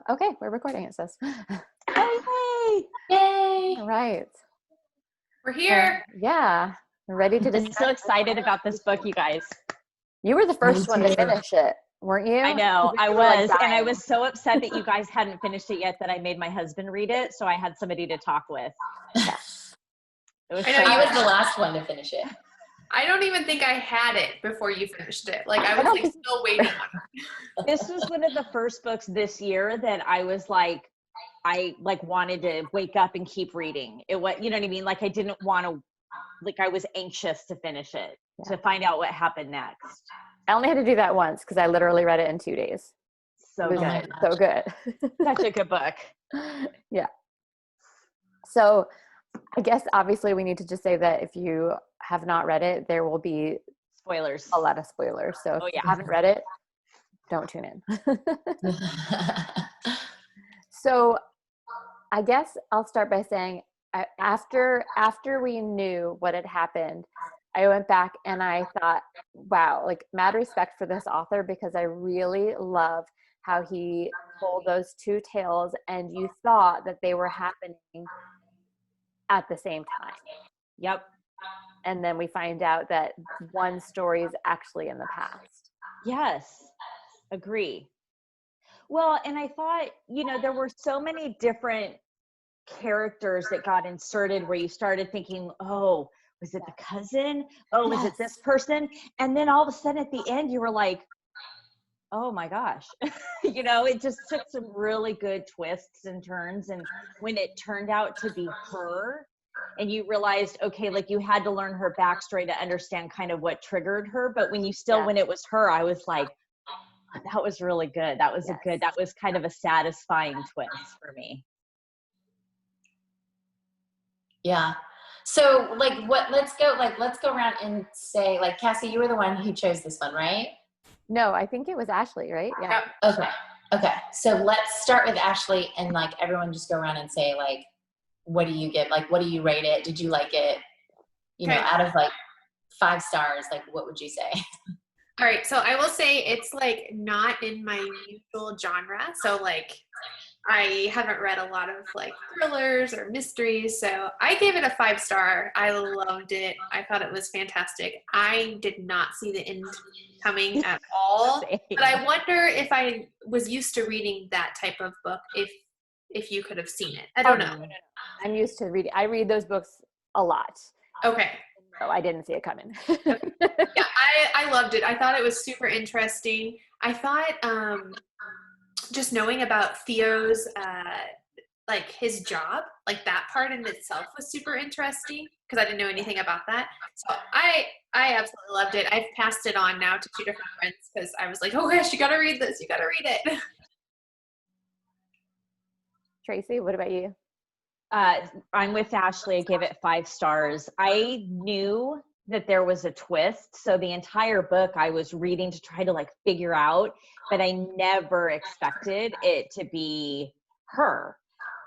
Okay, we're recording, it says. Hey! Yay! All right. We're here. Yeah. We're ready to I'm discuss. so excited about this book, you guys. You were the first one to too. finish it, weren't you? I know, I You were, like, was. And I dying. was so upset that you guys hadn't finished it yet that I made my husband read it. So I had somebody to talk with. Yeah. It was I know, so you good. was the last one to finish it. I don't even think I had it before you finished it. Like, I was like still waiting on it. This was one of the first books this year that I was like, I like wanted to wake up and keep reading it. What, you know what I mean? Like I didn't want to, like I was anxious to finish it, to find out what happened next. I only had to do that once because I literally read it in 2 days. So It was good. so good. Such a good book. Yeah. So I guess obviously we need to just say that if you have not read it, there will be Spoilers. a lot of spoilers. So if Oh, yeah. you haven't read it, don't tune in. So I guess I'll start by saying after we knew what had happened, I went back and I thought, wow, like mad respect for this author, because I really love how he told those two tales and you thought that they were happening at the same time. Yep. And then we find out that one story is actually in the past. Yes. Agree. Well, and I thought, you know, there were so many different characters that got inserted where you started thinking, oh, was it the cousin? Oh, was it this person? And then all of a sudden at the end, you were like, oh my gosh. You know, it just took some really good twists and turns. And when it turned out to be her, and you realized, okay, like you had to learn her backstory to understand kind of what triggered her. But when you still, when it was her, I was like, that was really good. That was that was kind of a satisfying twist for me. Yeah. So like let's go around and say, like, Cassie, you were the one who chose this one, right? No, I think it was Ashley, right? Yeah. Okay. So let's start with Ashley and like everyone just go around and say, like, what do you get? Like, what do you rate it? Did you like it? You know, out of like 5 stars, like what would you say? All right, so I will say it's like not in my usual genre. So like I haven't read a lot of like thrillers or mysteries. So I gave it a 5-star. I loved it. I thought it was fantastic. I did not see the end coming at all. But I wonder if I was used to reading that type of book, if you could have seen it. I don't know. I'm used to reading. I read those books a lot. Okay. So I didn't see it coming. Yeah, I loved it. I thought it was super interesting. I thought just knowing about Theo's like his job, like that part in itself was super interesting because I didn't know anything about that. So I absolutely loved it. I've passed it on now to 2 different friends because I was like, oh gosh, you got to read this. You got to read it. Tracy, what about you? I'm with Ashley. I gave it 5 stars. I knew that there was a twist. So the entire book I was reading to try to like figure out, but I never expected it to be her.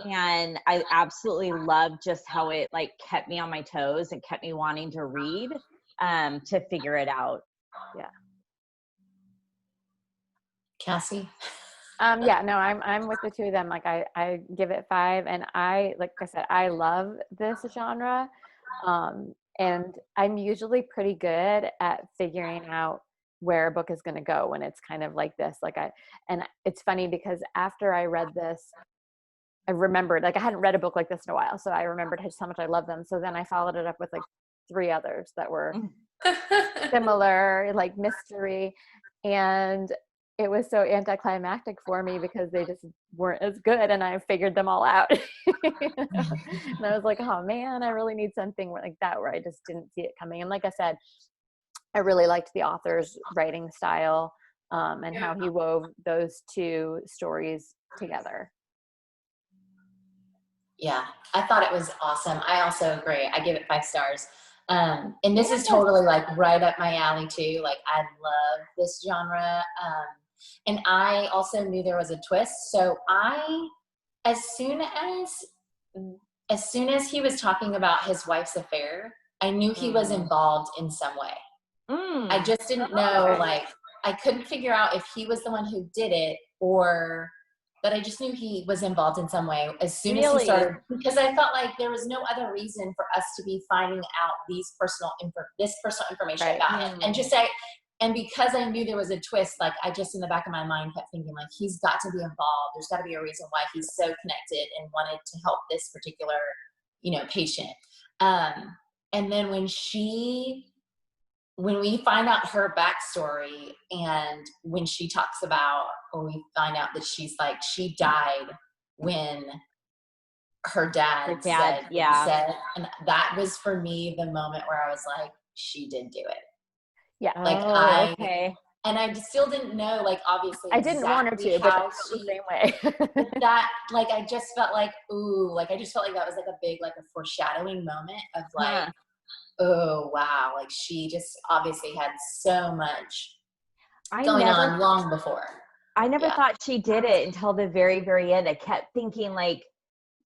And I absolutely loved just how it like kept me on my toes and kept me wanting to read to figure it out. Yeah. Cassie? Yeah, no, I'm with the two of them. Like I give it 5, and like I said, I love this genre. And I'm usually pretty good at figuring out where a book is going to go when it's kind of like this. And it's funny because after I read this, I remembered, like I hadn't read a book like this in a while. So I remembered just how much I love them. So then I followed it up with like 3 others that were similar, like mystery. And it was so anticlimactic for me because they just weren't as good, and I figured them all out. And I was like, oh man, I really need something like that where I just didn't see it coming. And like I said, I really liked the author's writing style and how he wove those 2 stories together. Yeah, I thought it was awesome. I also agree. I give it 5 stars. And this is totally like right up my alley too. Like I love this genre. And I also knew there was a twist. So as soon as he was talking about his wife's affair, I knew he was involved in some way. I just didn't know, like, I couldn't figure out if he was the one who did it or but I just knew he was involved in some way as soon as he Really? started, because I felt like there was no other reason for us to be finding out this personal information Right. about him. And and because I knew there was a twist, like I just in the back of my mind kept thinking like, he's got to be involved. There's got to be a reason why he's so connected and wanted to help this particular, patient. And then when we find out her backstory, and when she talks about, or we find out that she's like, she died when her dad said, and that was for me the moment where I was like, she did do it. Yeah. Like okay. and I still didn't know, like, obviously I didn't want her to, but I felt the same way. that, like, I just felt like, ooh, like, I just felt like that was like a big, like a foreshadowing moment of like, oh, wow. Like she just obviously had so much going on long before. I never thought she did it until the very, very end. I kept thinking like,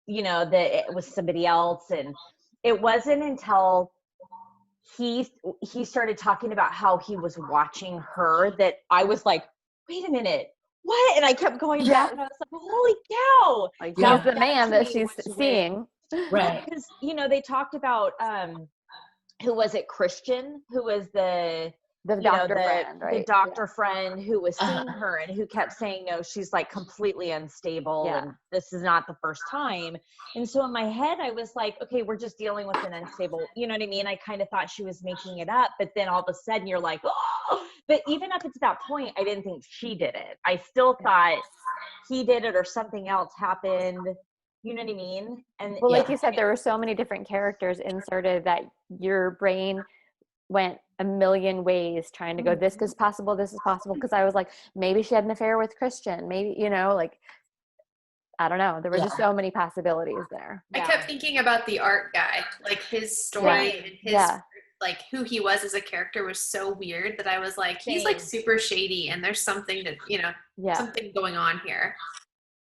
that it was somebody else. And it wasn't until he started talking about how he was watching her that I was like, wait a minute, what? And I kept going back and I was like, holy cow. Like he's the man that she's seeing. Right. Because, they talked about, who was it? Christian, who was the doctor friend, right? The doctor friend who was seeing her and who kept saying, no, she's like completely unstable and this is not the first time. And so in my head, I was like, okay, we're just dealing with an unstable, you know what I mean? I kind of thought she was making it up, but then all of a sudden you're like, oh, but even up to that point, I didn't think she did it. I still thought he did it or something else happened. You know what I mean? And well, like you said, there were so many different characters inserted that your brain went a million ways trying to go, this is possible, this is possible. Because I was like, maybe she had an affair with Christian. Maybe, like, I don't know. There were just so many possibilities there. I kept thinking about the art guy, like his story and his like who he was as a character was so weird that I was like, he's like super shady and there's something that, something going on here.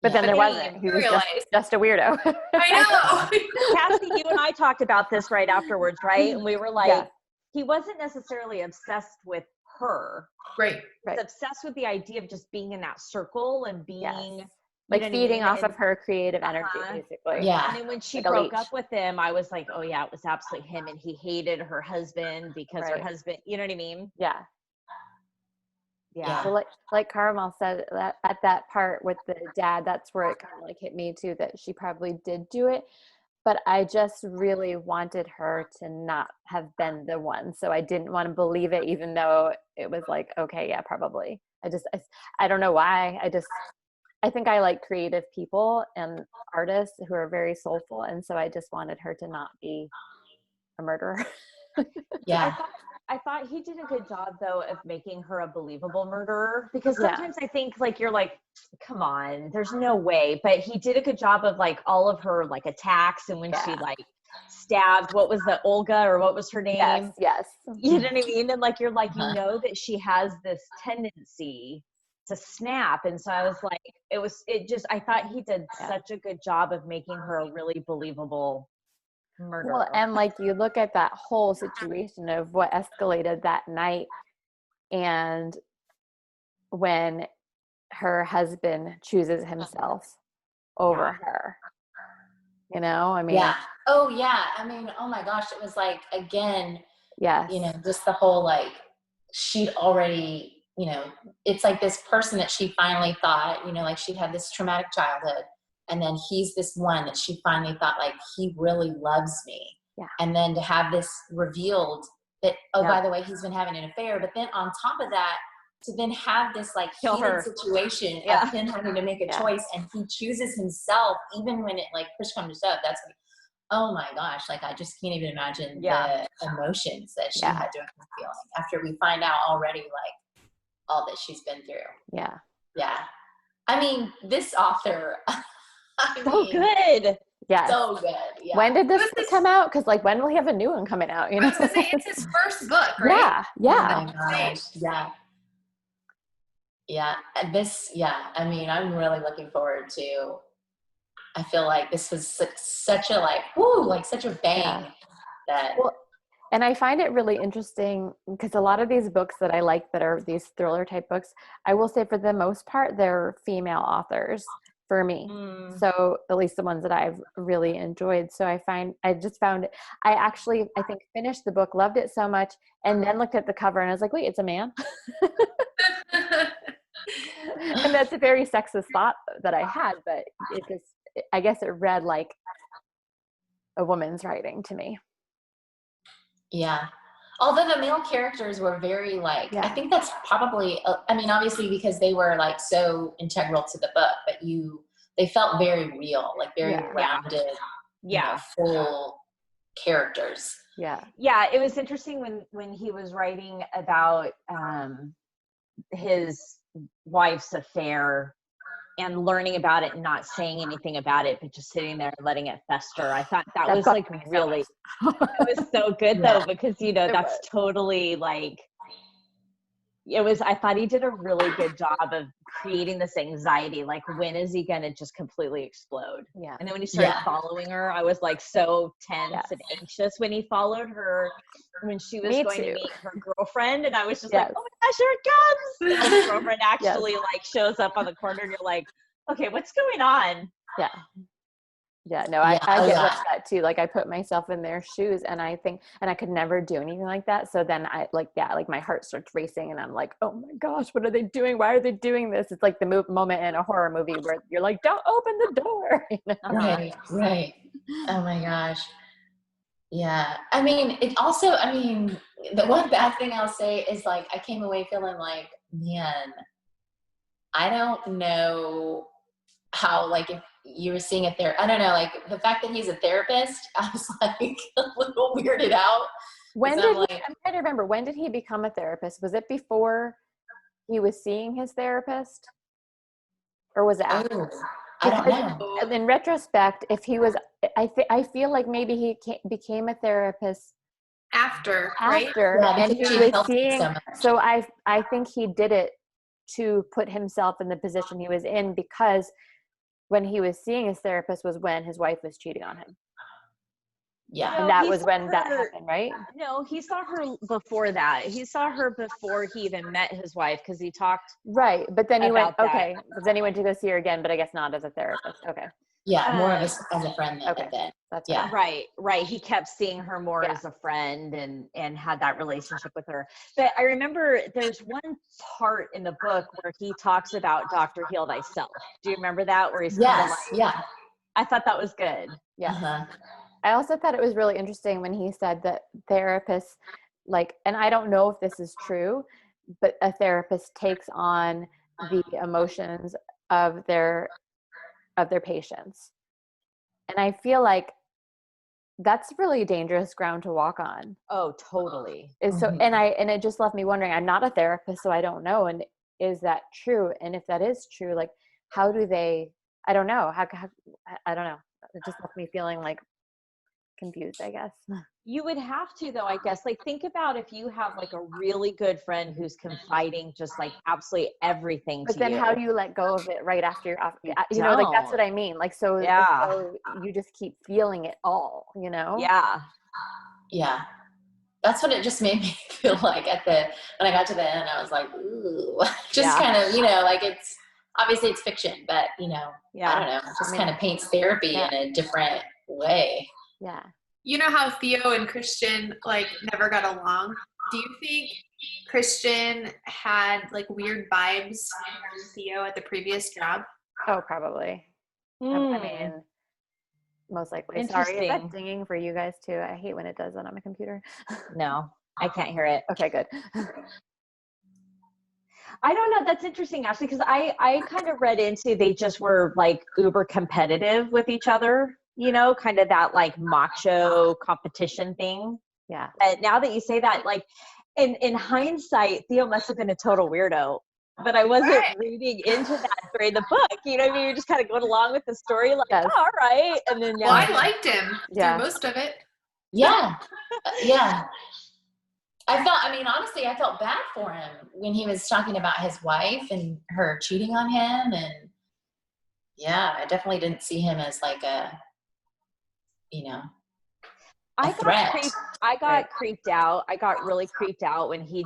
But then there wasn't. He was just a weirdo. I know. Cassie, you and I talked about this right afterwards, right? And we were like, he wasn't necessarily obsessed with her. Right. He was obsessed with the idea of just being in that circle and being like feeding off of her creative energy, basically. Yeah. And then when she broke up with him, I was like, oh yeah, it was absolutely him. And he hated her husband because her husband, you know what I mean? Yeah. Yeah. So like Carmel said, that at that part with the dad, that's where it kind of like hit me too, that she probably did do it. But I just really wanted her to not have been the one. So I didn't want to believe it, even though it was like, okay, yeah, probably. I don't know why. I think I like creative people and artists who are very soulful. And so I just wanted her to not be a murderer. Yeah. I thought he did a good job though of making her a believable murderer, because sometimes I think like you're like, come on, there's no way. But he did a good job of like all of her like attacks, and when she like stabbed, what was the Olga or what was her name? Yes. You know what I mean? And like you're like, you know that she has this tendency to snap. And so I was like, I thought he did such a good job of making her a really believable murderer. Well, and like you look at that whole situation of what escalated that night, and when her husband chooses himself over her, I mean, oh my gosh, it was like, again, yes, just the whole like, she'd already, it's like this person that she finally thought, like she had this traumatic childhood. And then he's this one that she finally thought like, he really loves me. Yeah. And then to have this revealed that, by the way, he's been having an affair. But then on top of that, to then have this like heated situation of him having to make a choice, and he chooses himself, even when it like push comes to shove. That's like, oh my gosh, like I just can't even imagine the emotions that she had to be feeling after we find out already like all that she's been through. Yeah. Yeah. I mean, this author... good. Yeah. So good. Yeah. When did this come out? Because like, when will he have a new one coming out? I was gonna say, it's his first book, right? Yeah. Oh my gosh. Yeah. Yeah. And I mean, I'm really looking forward to, I feel like this was such a like, such a bang that. Well, and I find it really interesting because a lot of these books that I like that are these thriller type books, I will say for the most part, they're female authors. for me. So at least the ones that I've really enjoyed. So I just found it, I think finished the book, loved it so much, and then looked at the cover and I was like, wait, it's a man. And that's a very sexist thought that I had, but I guess it read like a woman's writing to me. Yeah. Although the male characters were very like, I think that's probably, I mean, obviously because they were like so integral to the book, but they felt very real, like very rounded, you know, full characters. Yeah. Yeah. It was interesting when he was writing about his wife's affair and learning about it and not saying anything about it, but just sitting there and letting it fester. I thought that was like really, it was so good though, because, you know, that's totally like, I thought he did a really good job of creating this anxiety. Like, when is he going to just completely explode? Yeah. And then when he started following her, I was like so tense and anxious when he followed her, when she was going to meet her girlfriend. And I was just like, oh my gosh, here it comes. And his girlfriend actually like shows up on the corner and you're like, okay, what's going on? Yeah. Yeah, no, I get like that too. Like I put myself in their shoes and I think, and I could never do anything like that. So then I like my heart starts racing and I'm like, oh my gosh, what are they doing? Why are they doing this? It's like the moment in a horror movie where you're like, don't open the door. You know? Right. Oh my gosh. Yeah. I mean, the one bad thing I'll say is like, I came away feeling like, man, I don't know how, like, if you were seeing a therapist, I don't know, like the fact that he's a therapist, I was like a little weirded out. I'm trying to remember, when did he become a therapist? Was it before he was seeing his therapist? Or was it after? I don't know. In retrospect, if he was, I feel like maybe he became a therapist after, right? And he was seeing, so I think he did it to put himself in the position he was in, because when he was seeing his therapist was when his wife was cheating on him. Yeah. And that was when that happened, right? No, he saw her before that. He saw her before he even met his wife, because he talked. Right. But then he went, okay. But then he went to go see her again, but I guess not as a therapist. Okay. Yeah, more of as a friend than then. That's right. He kept seeing her more as a friend and had that relationship with her. But I remember there's one part in the book where he talks about Dr. Heal Thyself. Do you remember that? Where he's kind of like, I thought that was good. Yeah. Uh-huh. I also thought it was really interesting when he said that therapists, like, and I don't know if this is true, but a therapist takes on the emotions of their patients. And I feel like that's really dangerous ground to walk on. Oh, totally. So, and it just left me wondering, I'm not a therapist, so I don't know. And is that true? And if that is true, like, how do they, I don't know. I don't know. It just left me feeling like confused, I guess. You would have to, though, I guess. Like, think about if you have like a really good friend who's confiding just like absolutely everything but to then you. how do you let go of it right after you're off? You know, like, that's what I mean. Like, so you just keep feeling it all, you know? Yeah. That's what it just made me feel like when I got to the end, I was like, ooh, just kind of, you know, like obviously it's fiction, but you know, I don't know, it just kind of paints therapy in a different way. Yeah. You know how Theo and Christian like never got along? Do you think Christian had like weird vibes from Theo at the previous job? Oh, probably. I mean, most likely. Sorry, is that dinging for you guys too? I hate when it does that on my computer. No, I can't hear it. Okay, good. I don't know. That's interesting, Ashley, because I kind of read into they just were like uber competitive with each other, you know, kind of that like macho competition thing. Yeah. And now that you say that, like in hindsight, Theo must have been a total weirdo, but I wasn't reading into that during the book. You know what I mean? You're just kind of going along with the story, like, oh, all right. And then now I liked him through most of it. Yeah. Honestly, I felt bad for him when he was talking about his wife and her cheating on him. And I definitely didn't see him as like a threat. I got creeped out. I got really creeped out when he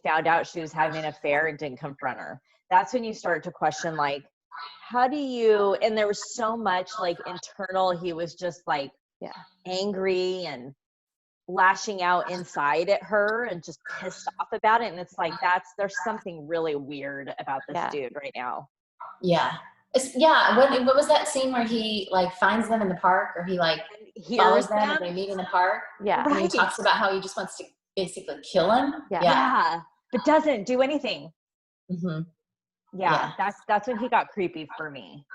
found out she was having an affair and didn't confront her. That's when you start to question, like, how do you, and there was so much like internal, he was just like angry and lashing out inside at her and just pissed off about it. And it's like, there's something really weird about this dude right now. Yeah. What was that scene where he like finds them in the park, or he like follows them and they meet in the park? Yeah. And he talks about how he just wants to basically kill him. Yeah. But doesn't do anything. Mm-hmm. Yeah. That's when he got creepy for me.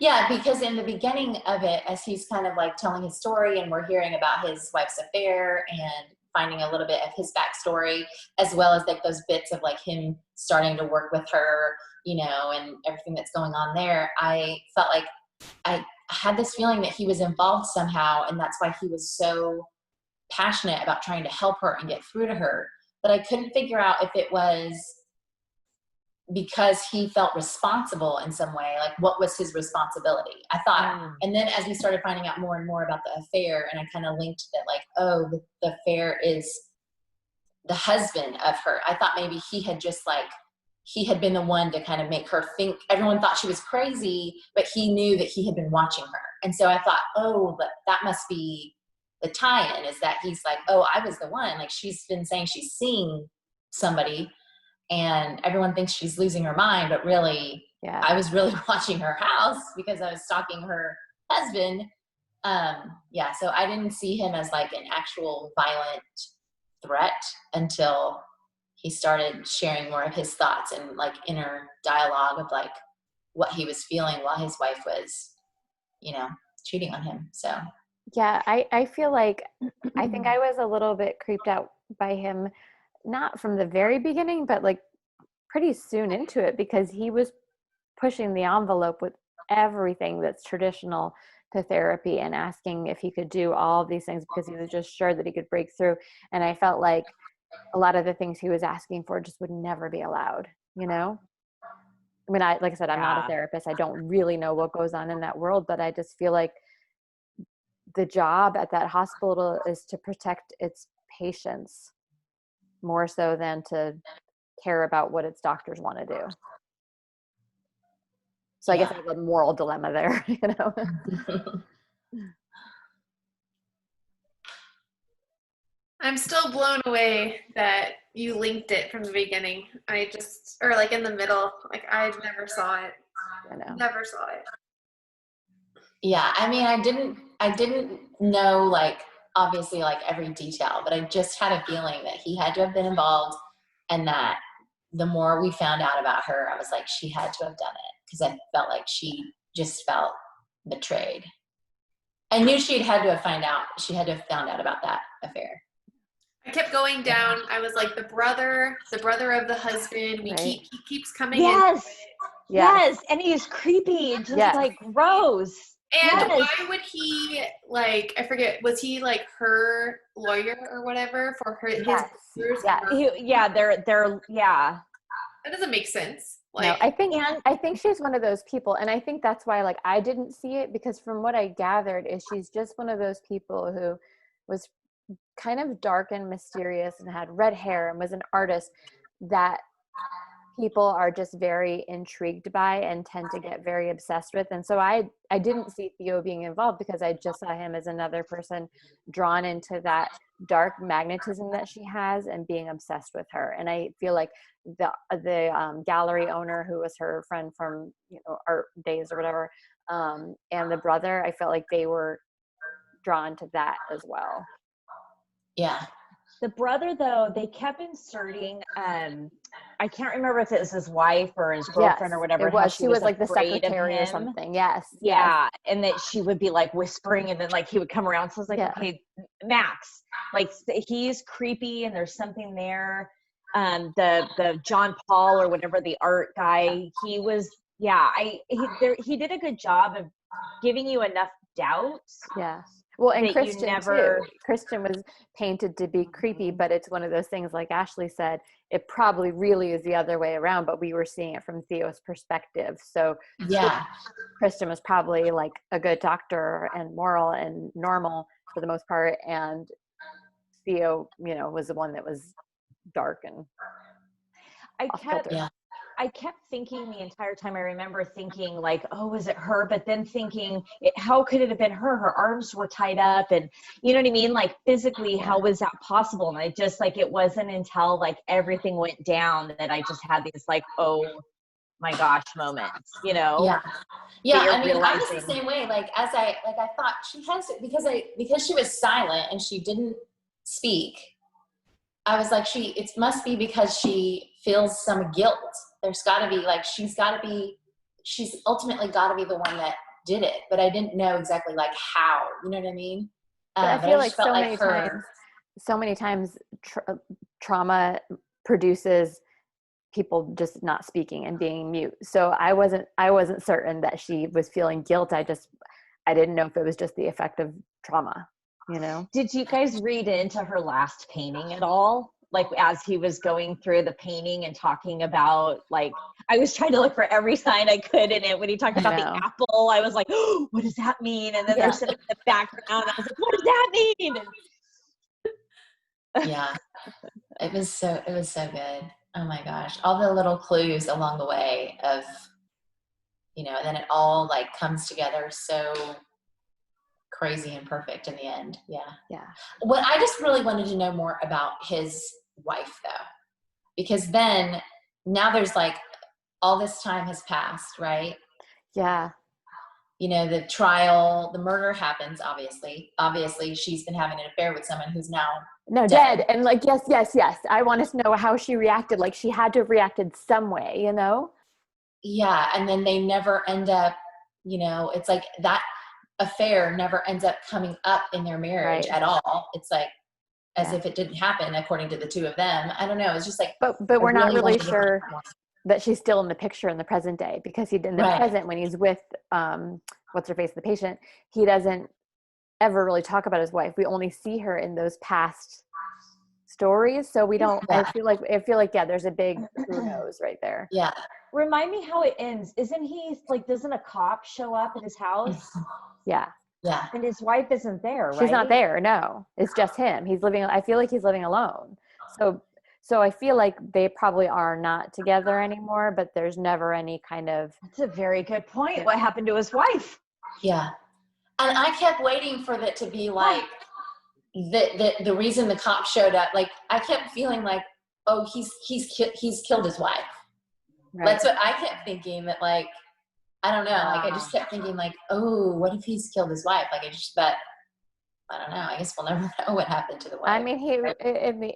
Yeah, because in the beginning of it, as he's kind of like telling his story and we're hearing about his wife's affair and finding a little bit of his backstory, as well as like those bits of like him starting to work with her, you know, and everything that's going on there, I felt like I had this feeling that he was involved somehow, and that's why he was so passionate about trying to help her and get through to her. But I couldn't figure out if it was because he felt responsible in some way, like what was his responsibility? I thought, and then as we started finding out more and more about the affair, and I kind of linked that like, oh, the affair is the husband of her. I thought maybe he had just like, he had been the one to kind of make her think, everyone thought she was crazy, but he knew that he had been watching her. And so I thought, oh, but that must be the tie-in, is that he's like, oh, I was the one, like she's been saying she's seeing somebody, and everyone thinks she's losing her mind, but really, I was really watching her house because I was stalking her husband. So I didn't see him as like an actual violent threat until he started sharing more of his thoughts and like inner dialogue of like what he was feeling while his wife was, you know, cheating on him. So yeah, I feel like I think I was a little bit creeped out by him, not from the very beginning, but like pretty soon into it, because he was pushing the envelope with everything that's traditional to therapy and asking if he could do all of these things because he was just sure that he could break through. And I felt like a lot of the things he was asking for just would never be allowed, you know? I mean, like I said, I'm not a therapist. I don't really know what goes on in that world, but I just feel like the job at that hospital is to protect its patients more so than to care about what its doctors want to do. So I guess I have a moral dilemma there, you know? I'm still blown away that you linked it from the beginning. Or like in the middle, like I never saw it. Never saw it. Yeah, I mean, I didn't know like obviously like every detail, but I just had a feeling that he had to have been involved, and that the more we found out about her, I was like, she had to have done it, because I felt like she just felt betrayed. I knew she had to have found out about that affair. I kept going down. I was like, the brother of the husband. He keeps coming in. Yes, and he's creepy, just like gross. And why would he, like, I forget, was he like her lawyer or whatever for her? Yes. They're That doesn't make sense. Like, no, I think she's one of those people, and I think that's why like I didn't see it, because from what I gathered is she's just one of those people who was kind of dark and mysterious and had red hair and was an artist that people are just very intrigued by and tend to get very obsessed with. And so I didn't see Theo being involved because I just saw him as another person drawn into that dark magnetism that she has and being obsessed with her. And I feel like the gallery owner, who was her friend from, you know, art days or whatever, and the brother, I felt like they were drawn to that as well. Yeah. The brother, though, they kept inserting, I can't remember if it was his wife or his girlfriend or whatever. It was. She was like the secretary or something. Yes. Yeah. And that she would be like whispering, and then like he would come around. So I was like, okay, Max, like he's creepy and there's something there. The John Paul or whatever, the art guy, he was, he did a good job of giving you enough doubts. Yeah. Well, and Christian too. Christian was painted to be creepy, but it's one of those things, like Ashley said, it probably really is the other way around, but we were seeing it from Theo's perspective. So Christian was probably like a good doctor and moral and normal for the most part, and Theo, you know, was the one that was dark and I kept thinking the entire time. I remember thinking like, oh, was it her? But then thinking, how could it have been her? Her arms were tied up, and you know what I mean? Like physically, how was that possible? And I just like, it wasn't until like everything went down that I just had these like, oh my gosh moments, you know? Yeah. Yeah. You're I mean, I was the realizing. same way. Like, I thought she has it because she was silent and she didn't speak. I was like, it must be because she feels some guilt. There's gotta be like, she's ultimately gotta be the one that did it, but I didn't know exactly like how, you know what I mean? But I But feel just like felt like so many times trauma produces people just not speaking and being mute. So I wasn't certain that she was feeling guilt. I didn't know if it was just the effect of trauma, you know? Did you guys read into her last painting at all? Like as he was going through the painting and talking about like, I was trying to look for every sign I could in it. When he talked about the apple, I was like, oh, what does that mean? And then there's some in the background. I was like, what does that mean? yeah, it was so good. Oh my gosh. All the little clues along the way of, and then it all like comes together so crazy and perfect in the end. Yeah. Yeah. What I just really wanted to know more about his wife though, because then now there's like all this time has passed, right? Yeah. The trial, the murder happens, obviously. Obviously, she's been having an affair with someone who's now dead. And like, yes. I wanted to know how she reacted. Like she had to have reacted some way, you know? Yeah. And then they never end up, it's like that affair never ends up coming up in their marriage at all. It's like as if it didn't happen according to the two of them. I don't know. It's just like, but we're not really sure that she's still in the picture in the present day, because he in the present, when he's with what's her face, the patient, he doesn't ever really talk about his wife. We only see her in those past stories, so we don't. I feel like there's a big who knows right there. Yeah. Remind me how it ends. Isn't he like, doesn't a cop show up at his house? Yeah. And his wife isn't there, right? She's not there. No, it's just him. I feel like he's living alone. So I feel like they probably are not together anymore, but there's never any kind of. That's a very good point. What happened to his wife? Yeah. And I kept waiting for that to be like the reason the cop showed up. Like I kept feeling like, oh, he's killed his wife. Right. That's what I kept thinking, that like, I don't know. Like I just kept thinking like, oh, what if he's killed his wife? Like I don't know. I guess we'll never know what happened to the wife. I mean,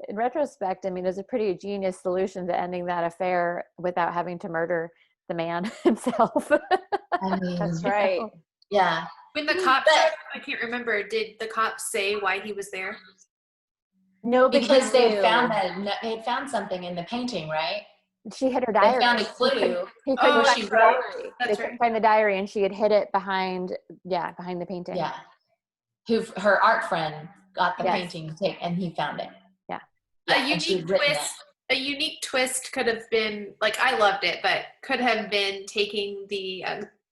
in retrospect, I mean, there's a pretty genius solution to ending that affair without having to murder the man himself. I mean, that's right. Yeah. When the cops, I can't remember, did the cops say why he was there? No, because they had found something in the painting, right? She hid her diary. They found a clue. He couldn't find she the wrote. diary. They couldn't find the diary, and she had hid it behind the painting. Yeah. Her art friend got the painting to take, and he found it. Yeah. A unique twist could have been, like, I loved it, but could have been taking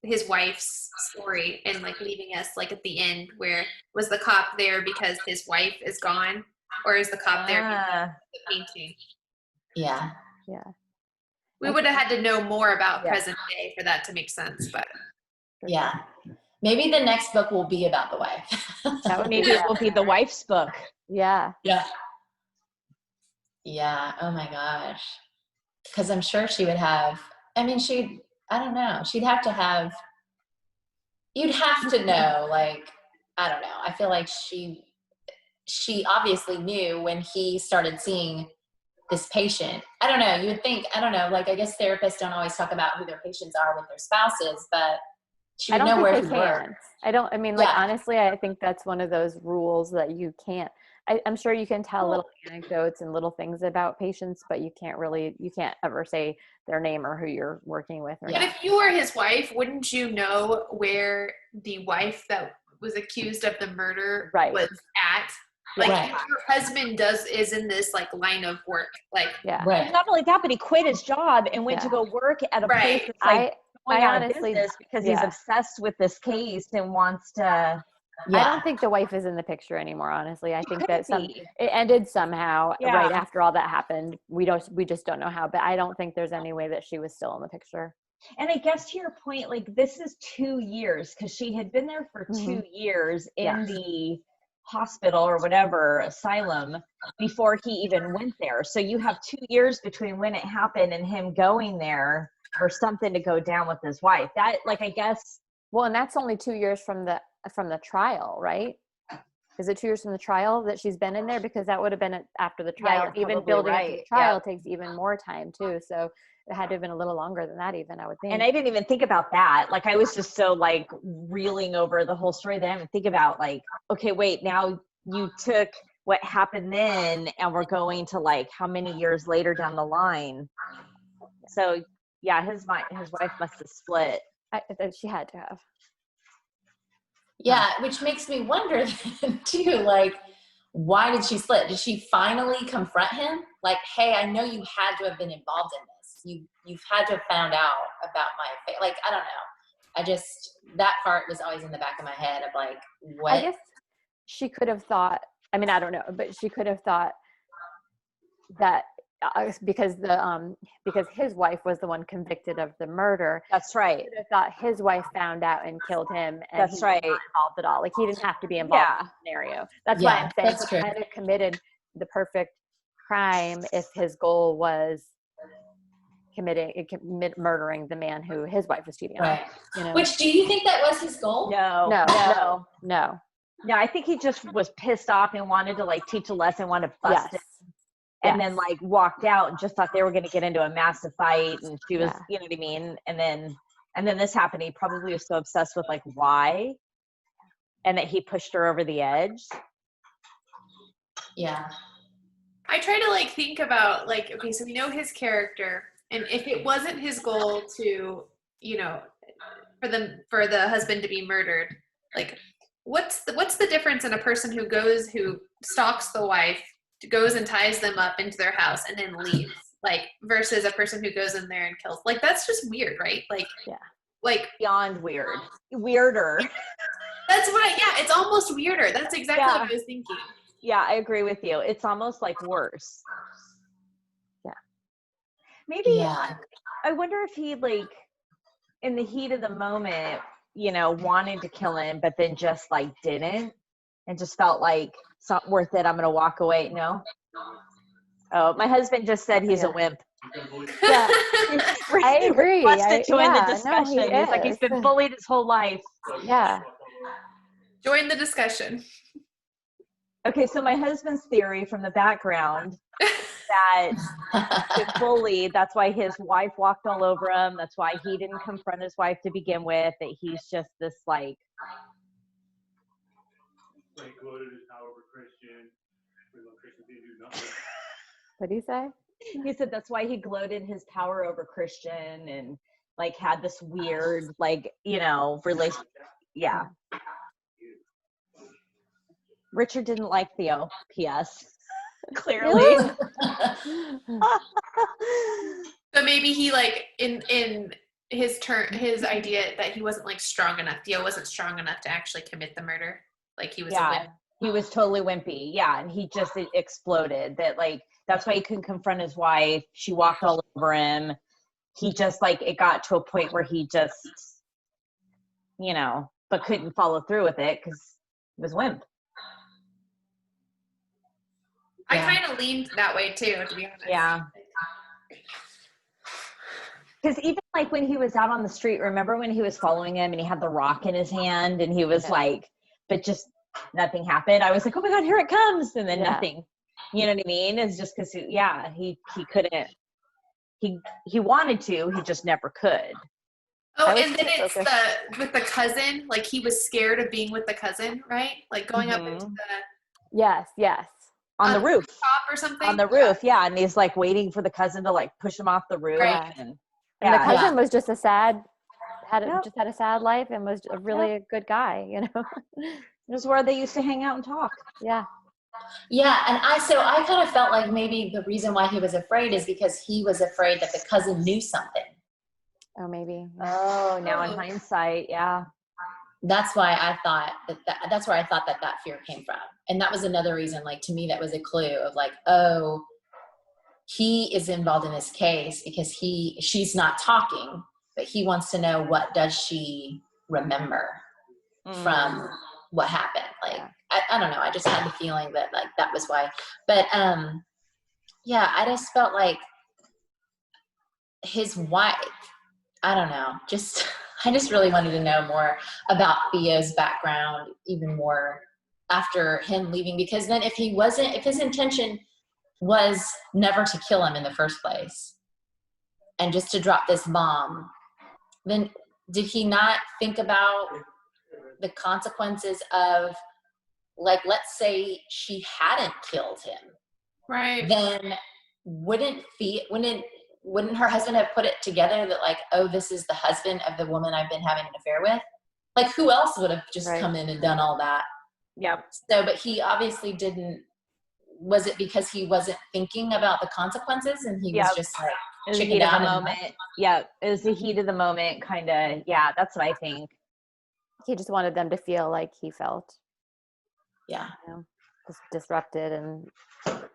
his wife's story and like leaving us like at the end, where was the cop there because his wife is gone, or is the cop there because of the painting? Yeah. Yeah. We would have had to know more about present day for that to make sense, but yeah. Maybe the next book will be about the wife. Maybe it will be the wife's book. Yeah. Yeah. Yeah. Oh my gosh. Because I'm sure she would have, I don't know. You'd have to know, like, I don't know. I feel like she obviously knew when he started seeing this patient. I don't know. You would think, I don't know, like, I guess therapists don't always talk about who their patients are with their spouses, but she would know where he worked. Honestly, I think that's one of those rules that you can't, I'm sure you can tell little anecdotes and little things about patients, but you can't ever say their name or who you're working with. But if you were his wife, wouldn't you know where the wife that was accused of the murder was at? Like your husband is in this like line of work. Like Not only that, but he quit his job and went to go work at a place that's like going out of business because he's obsessed with this case and wants to I don't think the wife is in the picture anymore, honestly. I think that be. it ended somehow Yeah. right after all that happened. We just don't know how, but I don't think there's any way that she was still in the picture. And I guess to your point, like this is 2 years because she had been there for 2 years in the hospital or whatever asylum before he even went there. So you have 2 years between when it happened and him going there for something to go down with his wife. That, like, I guess. Well, and that's only 2 years from the trial, right? Is it 2 years from the trial that she's been in there? Because that would have been after the trial. Yeah, Even building up to the trial takes even more time too. So it had to have been a little longer than that, even, I would think. And I didn't even think about that. Like, I was just so like reeling over the whole story that I didn't think about, like, okay, wait, now you took what happened then and we're going to like how many years later down the line. So yeah, his wife must have split. She had to have. Yeah, which makes me wonder then too, like, why did she split? Did she finally confront him? Like, hey, I know you had to have been involved in this. You've had to have found out about my, like, I don't know. I just, that part was always in the back of my head of like, what? I guess she could have thought, I mean, I don't know, but she could have thought that because his wife was the one convicted of the murder. That's right. She could have thought his wife found out and killed him, and That's he right. was not involved at all. Like, he didn't have to be involved in the scenario. That's why I'm saying he kind of committed the perfect crime if his goal was murdering the man who his wife was cheating on. Right. You know? Which, do you think that was his goal? No. Yeah, I think he just was pissed off and wanted to like teach a lesson, wanted to bust it. And then like walked out and just thought they were going to get into a massive fight. And she was, you know what I mean? And then this happened. He probably was so obsessed with like why, and that he pushed her over the edge. Yeah. I try to like think about like, okay, so we know his character, and if it wasn't his goal to, you know, for the husband to be murdered, like what's the difference in a person who stalks the wife, goes and ties them up into their house and then leaves, like, versus a person who goes in there and kills? Like, that's just weird, right? Like, like beyond weirder. That's what it's almost weirder. That's exactly what I was thinking. Yeah, I agree with you. It's almost like worse. Yeah. Maybe I wonder if he, like, in the heat of the moment, you know, wanted to kill him, but then just like didn't, and just felt like it's not worth it. I'm going to walk away. No. Oh, my husband just said he's a wimp. Yeah, I agree. Wants to join the discussion. No, he's like, he's been bullied his whole life. Yeah. Join the discussion. Okay, so my husband's theory from the background that he was bullied. That's why his wife walked all over him. That's why he didn't confront his wife to begin with. That he's just this like. What do you say? He said that's why he gloated his power over Christian and like had this weird like, you know, relationship. Yeah. Richard didn't like Theo, P.S. Clearly. So maybe he like in his idea that he wasn't like strong enough. Theo wasn't strong enough to actually commit the murder. Like he was a wimp. He was totally wimpy. Yeah, and he just exploded. That like that's why he couldn't confront his wife. She walked all over him. He just like it got to a point where he just, you know, but couldn't follow through with it because he was wimp. I kind of leaned that way too, to be honest. Yeah. Because even like when he was out on the street, remember when he was following him and he had the rock in his hand and he was like, but just nothing happened. I was like, oh my God, here it comes. And then nothing, you know what I mean? It's just because, he couldn't, he wanted to, he just never could. Oh, and then it's with the cousin, like he was scared of being with the cousin, right? Like going up into the. Yes. On the roof. Top or something? On the roof, yeah. And he's like waiting for the cousin to like push him off the roof. Right. And the cousin was just just had a sad life and was a really good guy, you know. It was where they used to hang out and talk. Yeah. Yeah, and I kind of felt like maybe the reason why he was afraid is because he was afraid that the cousin knew something. Oh, maybe. Oh, now in hindsight, yeah. that's why I thought that's where I thought that fear came from. And that was another reason, like, to me, that was a clue of like, oh, he is involved in this case because she's not talking, but he wants to know, what does she remember from what happened? Like, I don't know. I just had the feeling that like that was why. But yeah, I just felt like his wife, I don't know, I just really wanted to know more about Theo's background, even more after him leaving, because then if his intention was never to kill him in the first place and just to drop this bomb, then did he not think about the consequences of, like, let's say she hadn't killed him, Right. then wouldn't her husband have put it together that like, oh, this is the husband of the woman I've been having an affair with? Like, who else would have just come in and done all that? Yep. So, but he obviously didn't. Was it because he wasn't thinking about the consequences and he was just like chicken down? Yeah, it was the heat of the moment, kind of. Yeah, that's what I think. He just wanted them to feel like he felt. Yeah. You know, just disrupted and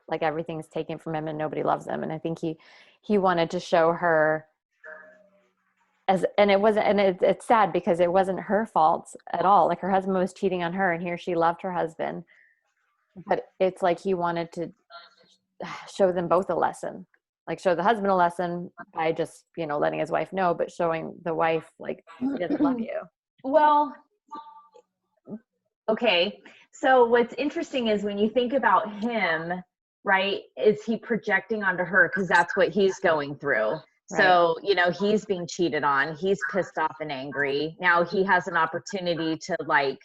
like everything's taken from him and nobody loves him. And I think he wanted to show her it's sad because it wasn't her fault at all. Like, her husband was cheating on her and here she loved her husband. But it's like he wanted to show them both a lesson, like show the husband a lesson by just, letting his wife know, but showing the wife, like, he doesn't love you. Well, okay. So what's interesting is when you think about him, right, is he projecting onto her because that's what he's going through. Right. So, he's being cheated on. He's pissed off and angry. Now he has an opportunity to, like,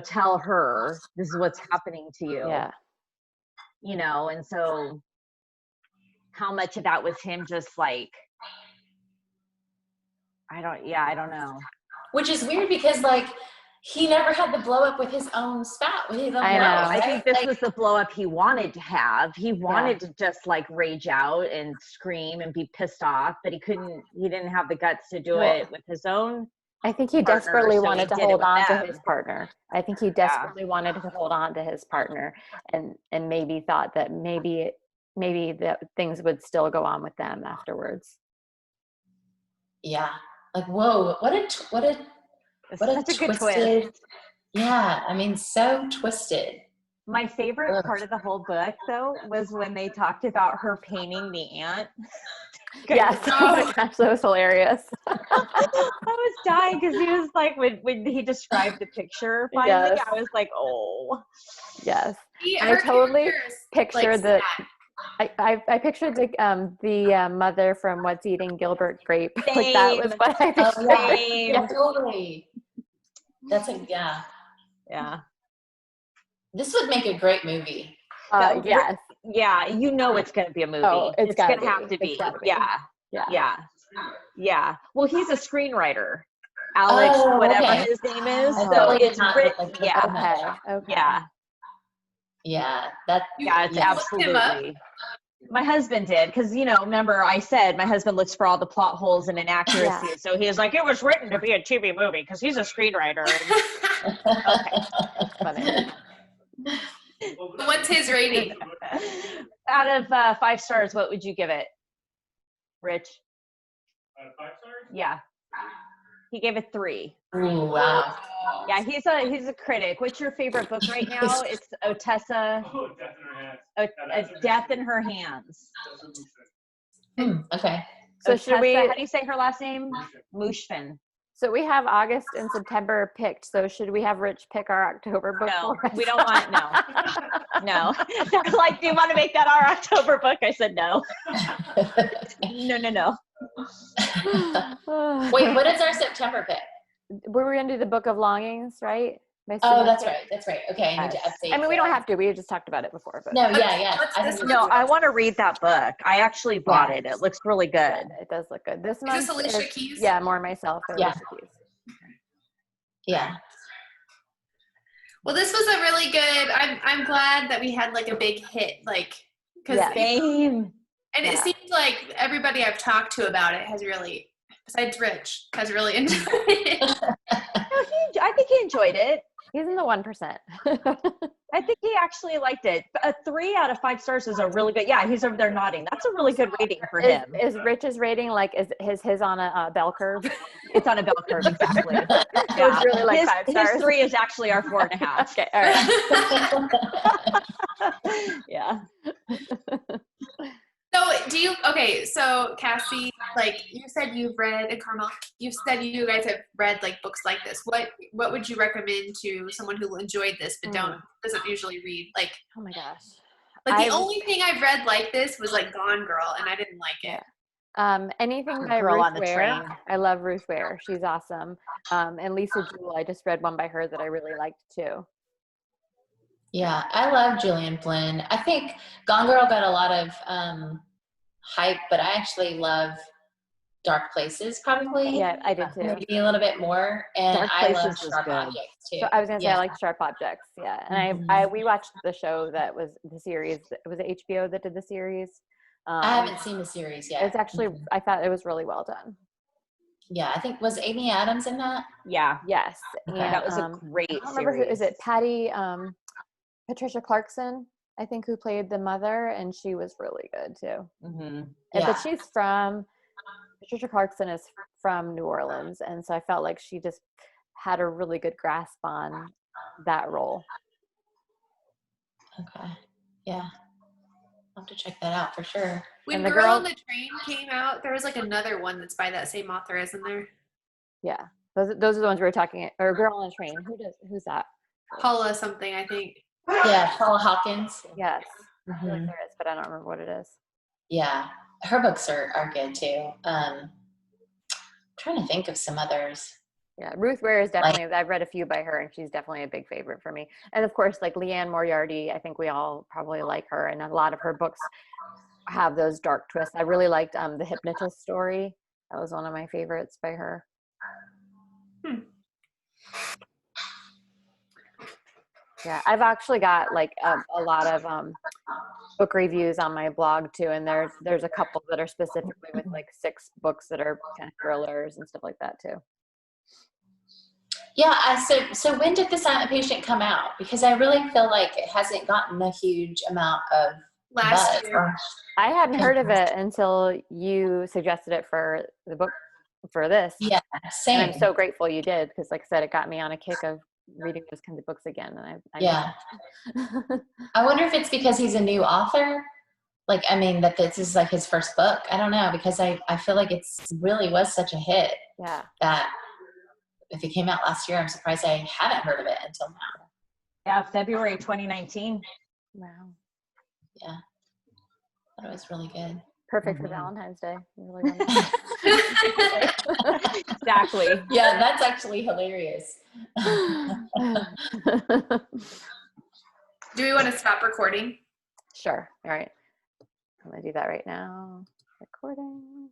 tell her this is what's happening to you. Yeah. And so how much of that was him just like, I don't know. Which is weird because like he never had the blow up with his own spouse. I know. Right? I think this was the blow up he wanted to have. He wanted to just like rage out and scream and be pissed off, but he didn't have the guts to do it with his own. I think he desperately wanted to hold on to his partner. I think he desperately wanted to hold on to his partner and maybe thought that maybe that things would still go on with them afterwards. Yeah. Like, whoa, what a good twist. Yeah. I mean, so twisted. My favorite part of the whole book though was when they talked about her painting the ant. Yes. Oh my gosh, that was hilarious. I was dying because he was like, when he described the picture finally, yes. I was like, oh. Yes. I totally pictured that. I pictured the mother from What's Eating Gilbert Grape. Same. Like, that was what I pictured. Yeah, totally. That's yeah. Yeah. This would make a great movie. Yes. Yeah, it's going to be a movie. Oh, it's going to have to be. Yeah. Well, he's a screenwriter. Alex, whatever his name is. So it's written. Yeah. Okay. Yeah. Yeah. It's absolutely. My husband did, because, remember I said my husband looks for all the plot holes and inaccuracies. Yeah. So he was like, it was written to be a TV movie because he's a screenwriter. Okay. That's funny. What's his rating? Out of 5 stars, what would you give it, Rich? 5 stars? Yeah. He gave it 3. Ooh, wow. Yeah, he's a critic. What's your favorite book right now? It's Otessa. Oh, Death in Her Hands. Death in Her Hands. Okay. So Otessa, should we? How do you say her last name? Mushfin. So we have August and September picked. So should we have Rich pick our October book? No, we don't want. No. They're like, do you want to make that our October book? I said no. No. Wait, what is our September pick? We were going to do the Book of Longings, right? That's right. Okay, I need to update. I mean, we don't have to. We just talked about it before. But. No, yeah. I want to read that book. I actually bought it. It looks really good. Yeah, it does look good. This month is Alicia Keys? Yeah, more myself. Yeah. Alicia Keys. Yeah. Well, this was a really good. I'm glad that we had like a big hit, like because same. And it seems like everybody I've talked to about it has really, besides Rich, has really enjoyed it. He I think he enjoyed it. He's in the 1%. I think he actually liked it. A 3 out of 5 stars is a really good. Yeah, he's over there nodding. That's a really good rating for him. Is Rich's rating like is his on a bell curve? It's on a bell curve, exactly. So it's really like his, 5 stars. His 3 is actually our 4.5. Okay, all right. Yeah. So Cassie, like you said you've read, and Carmel, you said you guys have read like books like this. What would you recommend to someone who enjoyed this but doesn't usually read? Like, oh my gosh. Like the only thing I've read like this was like Gone Girl, and I didn't like it. Anything by Girl Ruth on the Ware. Train. I love Ruth Ware. She's awesome. And Lisa Jewell, I just read one by her that I really liked too. Yeah, I love Gillian Flynn. I think Gone Girl got a lot of hype, but I actually love Dark Places probably. Yeah, I did too. Maybe a little bit more. And Dark I love Places was Sharp good. Objects too. So I was gonna say Yeah. I like Sharp Objects. Yeah, and we watched the show that was the series. It was HBO that did the series. I haven't seen the series yet. It's actually I thought it was really well done. Yeah, I think was Amy Adams in that? Yeah. Yes, Okay. and, That was a great I don't remember series. who is it. Patricia Clarkson, I think, who played the mother, and she was really good too. Mm-hmm. Yeah. But Patricia Clarkson is from New Orleans, and so I felt like she just had a really good grasp on that role. Okay. Yeah. I'll have to check that out for sure. When And the Girl girl- on the Train came out, there was like another one that's by that same author, isn't there? Yeah, those are the ones we were talking. Or Girl on a Train. Who's that? Paula something, I think. Yeah, Paula Hawkins. Yes, I feel like Mhm. there is, but I don't remember what it is. Yeah, her books are good too. Trying to think of some others. Yeah, Ruth Ware is definitely, I've read a few by her, and she's definitely a big favorite for me. And of course, like Leanne Moriarty, I think we all probably like her, and a lot of her books have those dark twists. I really liked The Hypnotist Story. That was one of my favorites by her. Yeah, I've actually got like a lot of book reviews on my blog too, and there's a couple that are specifically with like 6 books that are kind of thrillers and stuff like that too. Yeah, so when did The Silent Patient come out? Because I really feel like it hasn't gotten a huge amount of Last buzz. year. I hadn't heard of it until you suggested it for the book for this. Yeah, same. And I'm so grateful you did, because like I said, it got me on a kick of reading those kinds of books again. And Yeah. I wonder if it's because he's a new author. Like, I mean, that this is like his first book. I don't know, because I feel like it's really was such a hit Yeah. that if it came out last year, I'm surprised I haven't heard of it until now. Yeah, February 2019. Wow. Yeah. That was really good. Perfect for Mhm. Valentine's Day. You really want Exactly. Yeah, that's actually hilarious. to- Do we want to stop recording? Sure. All right. I'm going to do that right now. Recording.